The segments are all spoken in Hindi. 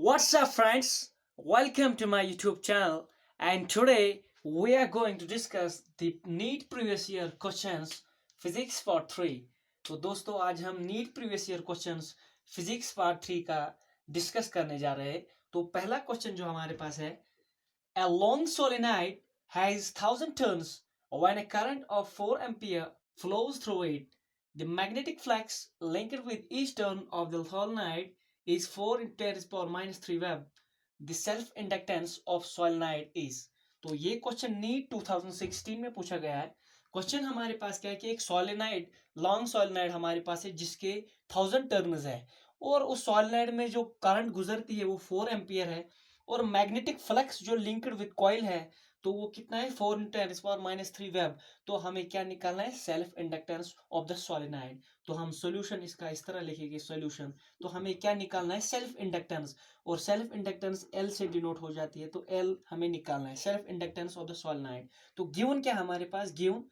What's up, friends? Welcome to my YouTube channel, and today we are going to discuss the NEET previous year questions Physics Part 3. तो दोस्तों आज हम NEET previous year questions Physics Part 3 का डिस्कस करने जा रहे हैं। तो पहला क्वेश्चन जो हमारे पास है, A long solenoid has 1000 turns when a current of 4 ampere flows through it. The magnetic flux linked with each turn of the solenoid is 4 into 10 to the power minus 3 Web. The self inductance of solenoid is. तो ये क्वेश्चन नीट 2016 में पूछा गया है। क्वेश्चन हमारे पास क्या है कि एक सोलेनाइड, लॉन्ग सोलेनाइड हमारे पास है जिसके 1000 टर्न्स है और उस सोलेनाइड में जो करंट गुजरती है वो 4 एम्पियर है और मैग्नेटिक फ्लक्स जो लिंक्ड विद कॉइल है तो वो कितना है 4 into 10 to the power minus 3 web. तो हमें क्या निकालना है, self inductance of the solenoid. तो हम सॉल्यूशन इसका इस तरह लिखेंगे सॉल्यूशन। तो हमें क्या निकालना है, सेल्फ इंडक्टेंस, और सेल्फ इंडक्टेंस एल से डिनोट हो जाती है तो एल हमें निकालना है, self inductance of the solenoid. तो गिवन क्या हमारे पास, given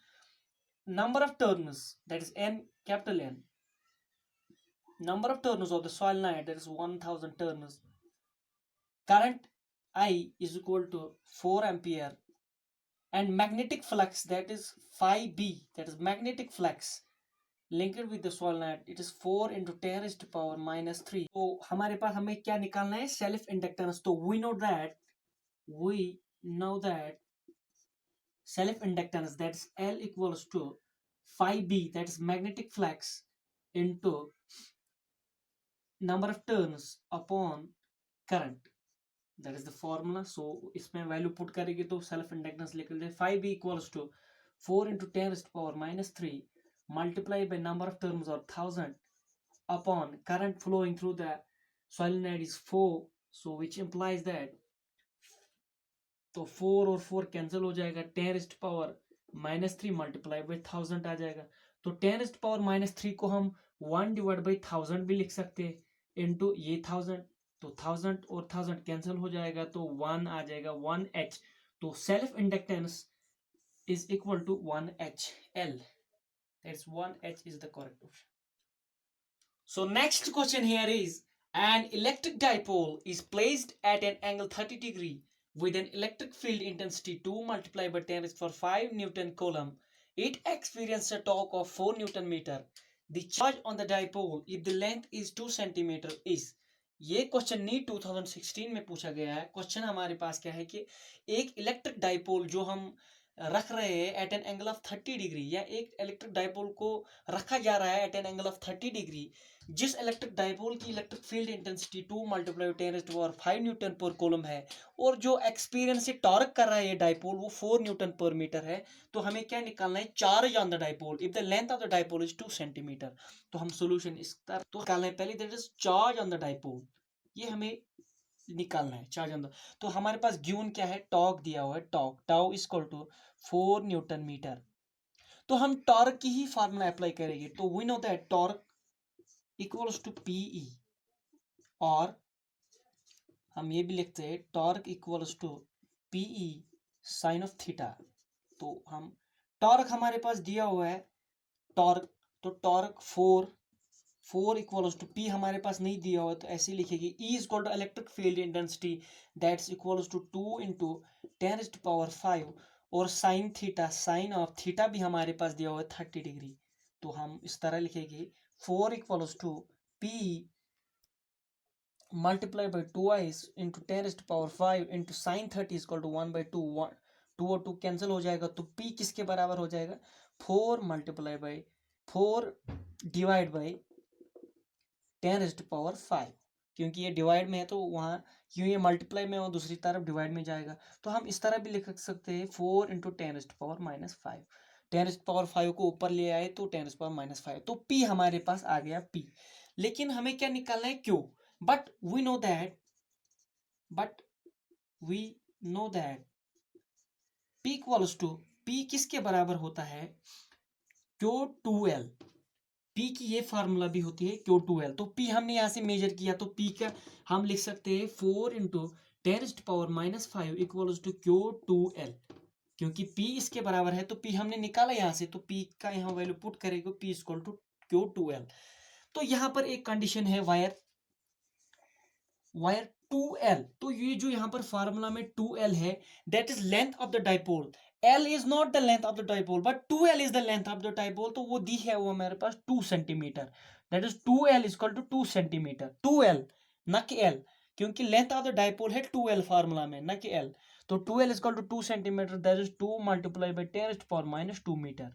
number of turns that is N, capital N, number of turns of the solenoid that is 1000 turns, current I is equal to 4 ampere, and magnetic flux that is phi b, that is magnetic flux linked with the solenoid, it is 4 into 10 raised to power minus 3। तो हमारे पास हमें क्या निकालना है, सेल्फ इंडक्टेंस। तो we know that self inductance, that is L equals to phi b, that is magnetic flux, into number of turns upon current, that is the formula। so इसमें वैल्यू पुट करेंगे तो सेल्फ इंडक्टेंस लिख लेते हैं 5b equals to 4 into 10 raised to power minus 3 multiplied by number of terms or 1000 upon current flowing through the solenoid is 4, so which implies that, तो 4 और 4 कैंसिल हो जाएगा, 10 raised to power minus 3 multiplied by 1000 आ जाएगा। तो 10 raised to power minus 3 को हम 1 divided by 1000 भी लिख सकते हैं, इंटू ये 1000, तो 1000 और 1000 कैंसिल हो जाएगा तो 1 आ जाएगा, 1h। तो self inductance is equal to 1HL, that's 1H is the correct option। So next question here is, an electric dipole is placed at an angle 30 degree with an electric field intensity 2 multiplied by 10 raised to 5 Newton coulomb. It experiences a torque of 4 Newton meter. The charge on the dipole if the length is 2 centimeter is। ये क्वेश्चन नीट 2016 में पूछा गया है। क्वेश्चन हमारे पास क्या है कि एक इलेक्ट्रिक डाइपोल जो हम रख रहे हैं at an angle of 30 degree, या एक इलेक्ट्रिक डाइपोल को रखा जा रहा है at an angle of 30 degree, जिस इलेक्ट्रिक डाइपोल की electric field intensity 2 multiply 10 raised to power 5 newton पर कूलम है और जो एक्सपीरियंस से टॉर्क कर रहा है ये डाइपोल वो 4 न्यूटन पर मीटर है। तो हमें क्या निकालना है, charge on the dipole if the length of the dipole is 2 centimetre. तो हम सोल्यूशन इस तरह तो निकालना है, पहले that is charge on the dipole, ये हमें निकालना है, चार्ज ऑन द। तो हमारे पास गिवन क्या है, टॉर्क दिया हुआ है, torque tau is equal to 4 newton metre. तो हम टॉर्क की ही फार्मूला अप्लाई करेंगे। तो we know that torque equals to P E, और हम ये भी लिखते हैं torque equals to P E sine of theta. तो हम टॉर्क हमारे पास दिया हुआ है टॉर्क, तो टॉर्क 4 इक्वल्स टू पी हमारे पास नहीं दिया हुआ तो ऐसे लिखेगी E is equal to electric field intensity that's equals to 2 into 10 raised to power 5, और sine theta, sine of theta भी हमारे पास दिया हुआ है 30 डिग्री। तो हम इस तरह लिखेंगे 4 equals to P multiply by 2i into 10 raised to power 5 into sin 30 is equal to 1 by 2, 1 2 और 2 कैंसिल हो जाएगा तो p किसके बराबर हो जाएगा, 4 multiply by 4 divide by 10 raised to power 5, क्योंकि ये डिवाइड में है तो वहाँ क्यों ये मल्टीप्लाई में और दूसरी तरफ डिवाइड में जाएगा। तो हम इस तरह भी लिख सकते हैं 4 into 10 raised to power minus 5, 10 raised to power 5 को ऊपर ले आए तो 10 raised to power minus 5, तो p हमारे पास आ गया p। लेकिन हमें क्या निकालना है, क्यों, but we know that p equals to, p किसके बराबर होता है, Q2L। p की ये फार्मूला भी होती है Q2L। तो p हमने यहाँ से मेजर किया तो p का हम लिख सकते हैं 4 into 10 raised to power minus 5 equals to Q2L, क्योंकि p इसके बराबर है तो p हमने निकाला यहाँ से, तो p का यहाँ वैल्यू पुट करेंगे p इक्वल टू Q2L। तो यहाँ पर एक कंडीशन है वायर वायर 2L, तो ये जो यहाँ पर फार्मूला में 2L है, that is length of the dipole. L is not the length of the dipole but 2L is the length of the dipole, तो वो दी है वो हमारे पास 2 centimetre. That is 2L is equal to 2 centimetre, 2L ना कि L, क्योंकि लेंथ ऑफ द डाइपोल है 2L फार्मूला में, ना कि L। तो 2L is equal to 2 centimetre, that is 2 multiply by 10⁻⁻² metre.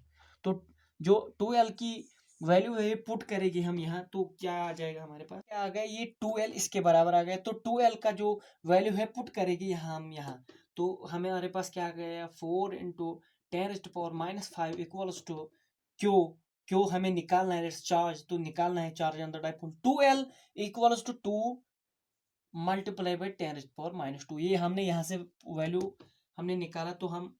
तो जो 2L की वैल्यू है ये पुट करेगी हम यहाँ, तो क्या आ जाएगा हमारे पास, क्या आ गया, ये 2L इसके बराबर आ गया। तो 2L का जो वैल्यू है पुट करेगी यहाँ हम यहाँ, तो हमें हमारे पास क्या आ गया, 4 × 10⁻⁵ इक्वल्स टू क्यू। क्यू हमें निकालना है, चार्ज तो निकालना है, charge on the dipole. 2L equals to 2 multiply by 10⁻², ये हमने यहाँ से वैल्यू हमने निकाला, तो हम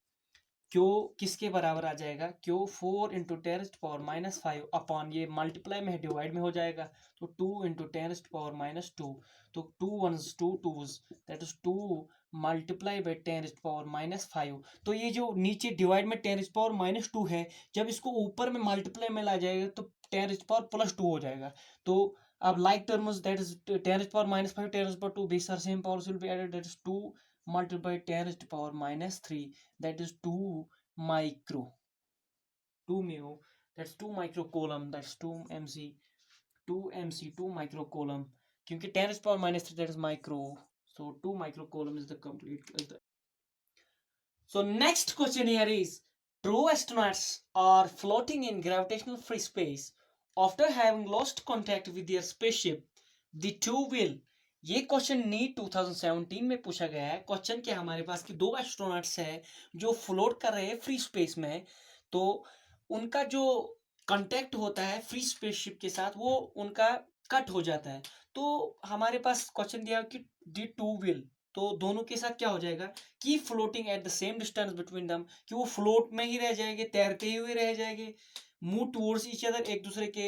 क्यू किसके बराबर आ जाएगा, क्यू 4 × 10⁻⁵ अपॉन, ये मल्टीप्लाई में है डिवाइड में हो जाएगा, तो 2 × 10⁻², तो 2 1s 2 2s, that is 2 multiply by 10⁻⁵। तो ये जो नीचे डिवाइड में 10⁻² है, जब इसको ऊपर में मल्टीप्लाई में ला जाएगा तो 10⁻+2 हो जाएगा। तो अब like terms, that is 10⁻⁵ 10⁻², these are same powers will be added, that is 2 multiplied 10⁻⁻3, that is 2 micro, 2 mu, that's 2 microcoulomb, that's 2 mc, 2 mc, 2 microcoulomb, क्योंकि 10⁻⁻3 that is micro, so 2 microcoulomb is the complete. So next question here is, true astronauts are floating in gravitational free space after having lost contact with their spaceship, the two will। ये क्वेश्चन नीट 2017 में पूछा गया है। क्वेश्चन क्या हमारे पास कि दो एस्ट्रोनॉट्स है जो फ्लोट कर रहे हैं फ्री स्पेस में, तो उनका जो कांटेक्ट होता है फ्री स्पेसशिप के साथ वो उनका कट हो जाता है। तो हमारे पास क्वेश्चन दिया कि दी टू विल, तो दोनों के साथ क्या हो जाएगा कि floating at the same distance between them, कि वो फ्लोट में ही रह जाएंगे, तैरते हुए रह जाएंगे, मूव टूवर्ड्स ईच अदर, एक दूसरे के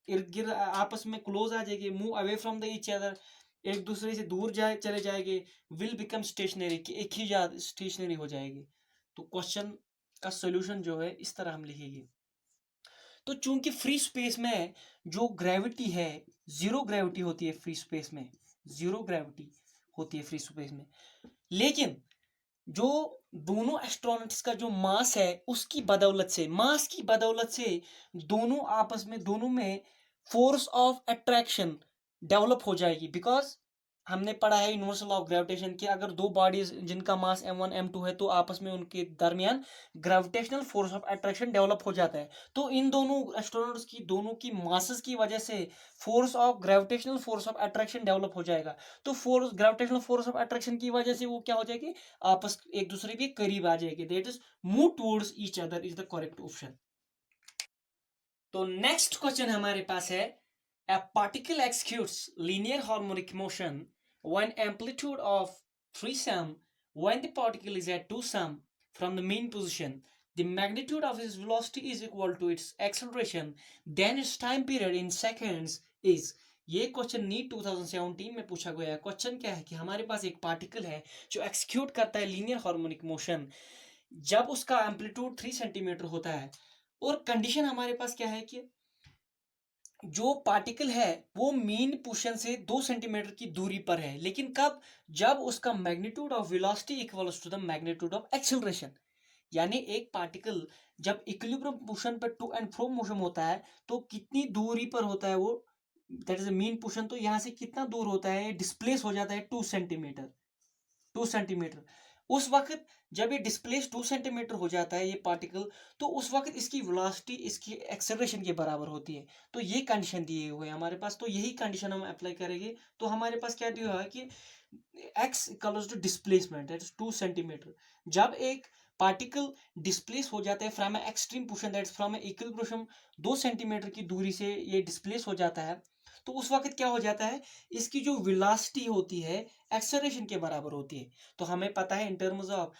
इर्द गिर्द आपस में क्लोज आ जाएंगे, move away from the each other, एक दूसरे से दूर जाए चले जाएंगे, विल बिकम स्टेशनरी, कि एक ही स्टेशनरी हो जाएगी। तो क्वेश्चन का सोल्यूशन जो है इस तरह हम लिखेंगे। तो चूंकि फ्री स्पेस में जो ग्रेविटी है, जीरो ग्रेविटी होती है फ्री स्पेस में, जीरो ग्रेविटी होती है फ्री स्पेस में, लेकिन जो दोनों एस्ट्रोनॉट्स का जो मास है उसकी बदौलत से, मास की बदौलत से दोनों आपस में, दोनों में फोर्स ऑफ अट्रैक्शन डेवलप हो जाएगी। बिकॉज हमने पढ़ा है यूनिवर्सल ऑफ ग्रेविटेशन कि अगर दो बॉडीज जिनका मास m1 m2 है तो आपस में उनके दरमियान gravitational force of attraction develop हो जाता है। तो इन दोनों एस्ट्रोनॉट्स की दोनों की मासेस की वजह से force of gravitational force of attraction develop हो जाएगा। तो force, gravitational force of attraction की वजह से वो क्या हो जाएगी, आपस एक दूसरे के करीब आ जाएगी, that is move towards each other is the correct option. तो नेक्स्ट क्वेश्चन हमारे पास है, a particle executes linear harmonic motion when amplitude of 3 sum, when the particle is at 2 sum from the mean position, the magnitude of its velocity is equal to its acceleration, then its time period in seconds is। ये क्वेश्चन नीट 2017 में पूछा गया है। क्वेश्चन क्या है कि हमारे पास एक पार्टिकल है जो एक्सिक्यूट करता है लीनियर हार्मोनिक मोशन, जब उसका एम्पलीट्यूड 3 सेंटीमीटर होता है, और कंडीशन हमारे पास क्या है कि जो पार्टिकल है वो मीन पोजीशन से 2 सेंटीमीटर की दूरी पर है, लेकिन कब, जब उसका magnitude of velocity equals to the magnitude of acceleration. यानी एक पार्टिकल जब इक्विलिब्रियम पोजीशन पर टू एंड फ्रो मोशन होता है तो कितनी दूरी पर होता है वो, दैट इज मीन पोजीशन, तो यहाँ से कितना दूर होता है, डिस्प्लेस हो जाता है 2 सेंटीमीटर, 2 सेंटीमीटर। उस वक्त जब ये डिस्प्लेस 2 सेंटीमीटर हो जाता है ये पार्टिकल, तो उस वक्त इसकी वेलोसिटी इसकी एक्सेलरेशन के बराबर होती है। तो ये कंडीशन दिए हुए हैं हमारे पास, तो यही कंडीशन हम अप्लाई करेंगे। तो हमारे पास क्या दिया हुआ है कि x equals to displacement, that is 2 centimetre. जब एक पार्टिकल डिस्प्लेस हो जाता है from extreme position, that is from equilibrium, 2 centimetre की दूरी से ये डिस्प्लेस हो जाता है, तो उस वक्त क्या हो जाता है, इसकी जो वेलोसिटी होती है एक्सेलरेशन के बराबर होती है। तो हमें पता है in terms of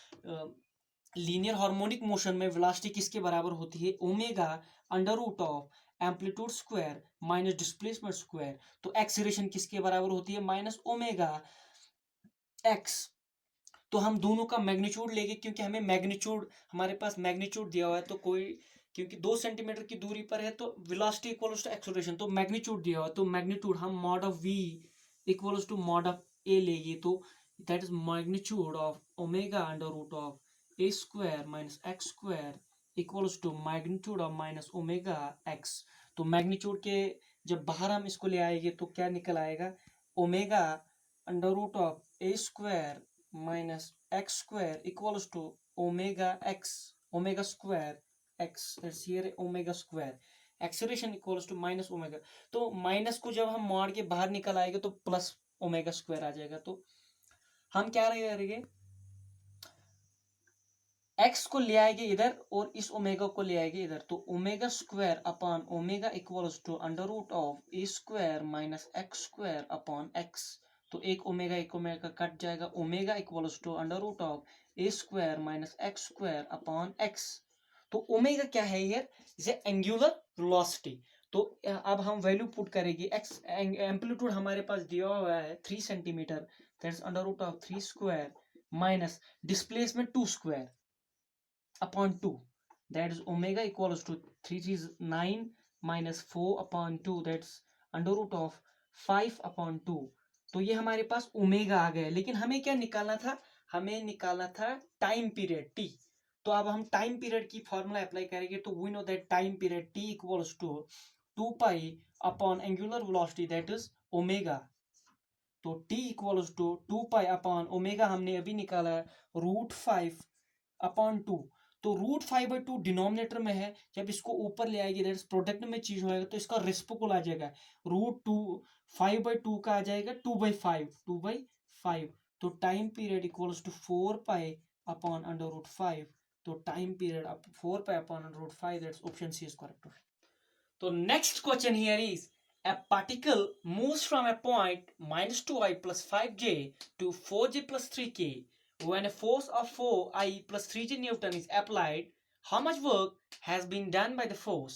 linear harmonic motion में वेलोसिटी किसके बराबर होती है, omega under root of amplitude square minus displacement square. तो एक्सेलरेशन किसके बराबर होती है, माइनस ओमेगा एक्स। तो हम दोनों का मैग्नीट्यूड लेंगे, क्योंकि हमें मैग्नीट्यूड, हमारे पास मैग्नीट्यूड दिया हुआ है, तो कोई, क्योंकि 2 सेंटीमीटर की दूरी पर है तो वेलोसिटी इक्वल्स टू एक्सेलरेशन, तो मैग्नीट्यूड दिया हुआ है, तो मैग्नीट्यूड हम mod of v equals to mod of a लेगी तो that is magnitude of omega under root of A square minus x square equals to magnitude of minus omega x. तो मैग्नीट्यूड के जब बाहर हम इसको ले आएंगे तो क्या निकल आएगा, omega under root of A square minus x square equals to omega X, omega square X, that's here omega square acceleration equals to minus omega. तो माइनस को जब हम मोड़ के बाहर निकल आएगा तो प्लस ओमेगा स्क्वायर आ जाएगा। तो हम क्या करेंगे, एक्स को ले आएंगे इधर और इस ओमेगा को ले आएंगे इधर, तो omega square upon omega equals to under root of A square minus x square upon X. तो एक ओमेगा कट जाएगा, omega equals to under root of A square minus x square upon X. तो ओमेगा क्या है यार, इसे एंगुलर वेलोसिटी। तो अब हम वैल्यू पुट करेंगे, एक्स एम्पलीट्यूड हमारे पास दिया हुआ है 3 centimetre, that's under root of 3 square minus displacement 2 square upon 2, that is omega equals to 3 is 9 minus 4 upon 2, that's under root of 5 upon 2। तो ये हमारे पास ओमेगा आ गया, लेकिन हमें क्या निकालना था, हमें निकालना था टाइम पीरियड टी। तो अब हम टाइम पीरियड की फॉर्मूला अप्लाई करेंगे, तो we know that time period T equals to 2 pi upon angular velocity that is omega. तो T equals to 2 pi upon omega हमने अभी निकाला है √5 अपॉन 2। तो √5/2 डिनोमिनेटर में है, जब इसको ऊपर ले आएगी दैट्स प्रोडक्ट में चीज होएगा तो इसका रेसिप्रोकल आ जाएगा, √5/2 का आ जाएगा 2/5। तो time period equals to 4 pi upon under root 5। तो time period 4 pi upon under root 5, that's option C is correct. तो next question here is a particle moves from a point minus 2i plus 5j to 4j plus 3k when a force of 4i plus 3j Newton is applied, how much work has been done by the force?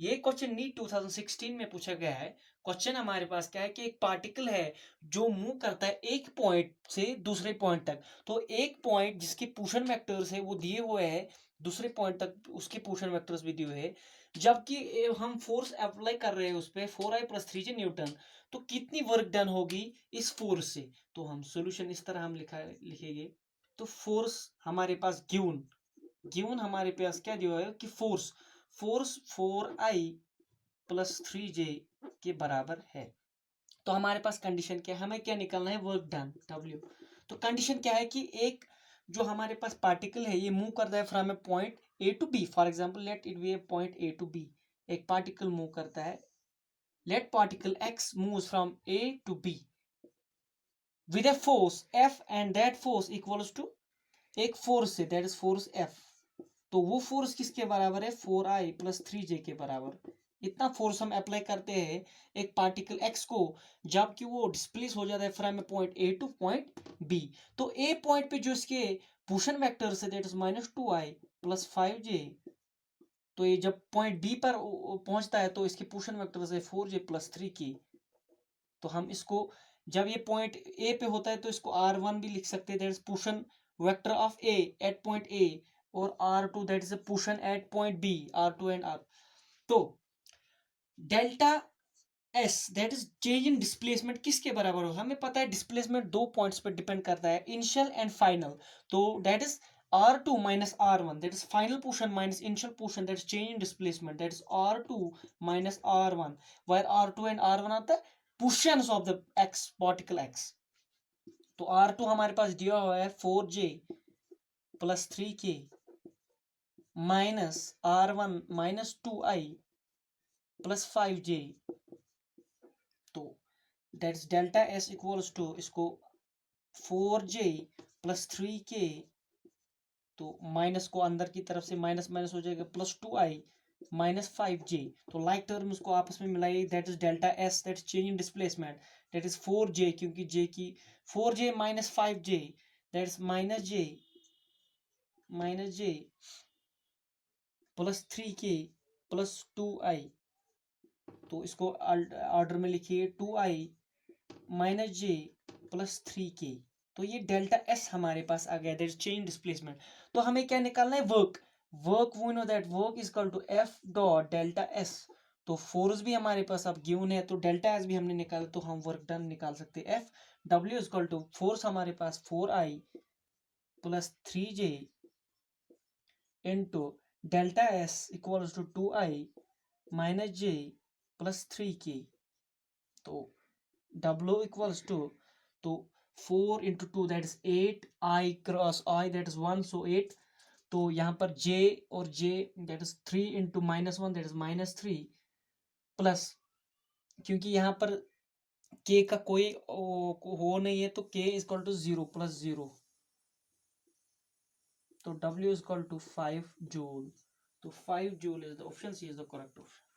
ये क्वेश्चन नीट 2016 में पूछा गया है। क्वेश्चन हमारे पास क्या है कि एक पार्टिकल है जो मूव करता है एक पॉइंट से दूसरे पॉइंट तक। तो एक पॉइंट जिसके पुशन वेक्टर्स है वो दिए हुए हैं, दूसरे पॉइंट तक उसके पुशन वेक्टर्स भी दिए हुए हैं, जबकि हम फोर्स अप्लाई कर रहे हैं उस पर 4i + 3j न्यूटन। तो कितनी वर्क डन होगी इस फोर्स से? तो हम सोल्यूशन इस तरह हम लिखेंगे। तो फोर्स हमारे पास गिवन हमारे पास क्या दिया है कि फोर्स 4i + 3j के बराबर है। तो हमारे पास कंडीशन क्या है, हमें क्या निकालना है, वर्क डन W। तो कंडीशन क्या है कि एक जो हमारे पास पार्टिकल है ये मूव करता है from a point A to B, for example let it be a point A to B। एक पार्टिकल मूव करता है, let particle X moves from A to B with a force F and that force equals to एक फोर्स से, दैट इज फोर्स F। तो वो फोर्स किसके बराबर है, 4i + 3j के बराबर। इतना फोर्स हम अप्लाई करते हैं एक पार्टिकल X को जबकि वो डिस्प्लेस हो जाता है from point A two point B। तो A पॉइंट पे जो इसके पुशन वेक्टर है दैट इज -2i + 5j। तो ये जब पॉइंट B पर पहुंचता है तो इसके पुशन वेक्टर है 4j + 3k। तो हम इसको जब ये पॉइंट A पे होता है तो इसको R1 भी लिख सकते हैं, that is position vector of A at point A, और R2 that is position at point B, R2 and R। तो delta S that is change in displacement किसके बराबर होगा, हमें पता है डिस्प्लेसमेंट 2 पॉइंट्स पर डिपेंड करता है, इनिशियल एंड फाइनल। तो that is R2 - R1, that is final portion minus initial portion, that is change in displacement, that is R2 - R1, where R2 and R1 are the portions of the X particle X। तो R2 हमारे पास दिया हुआ है 4j + 3k minus R1 -2i + 5j। तो that is delta S equals to इसको 4j + 3k, तो माइनस को अंदर की तरफ से माइनस माइनस हो जाएगा +2i - 5j। तो लाइक टर्म उसको आपस में मिलाइए, that is delta S, that is change in displacement, that is 4j क्योंकि j की 4j - 5j, that is -j + 3k + 2i। तो इसको ऑर्डर में लिखिए 2i - j + 3k। तो ये डेल्टा S हमारे पास आ गया, दैट इज चेंज डिस्प्लेसमेंट। तो हमें क्या निकालना है, work we know that work is equal to F dot delta S। तो फोर्स भी हमारे पास अब गिवन है तो डेल्टा S भी हमने निकाला, तो हम वर्क डन निकाल सकते हैं F W is equal to force हमारे पास 4I plus 3J into delta S equals to 2I minus J plus 3K। तो W इक्वल्स टू, तो 4 into 2 that is 8I cross I that is 1, so 8। तो यहाँ पर J और J that is 3 into -1 that is -3 plus, क्योंकि यहाँ पर K का कोई हो नहीं है तो K is equal to 0 plus 0, तो W is equal to 5 joule. तो 5 joule is the option C is the correct option.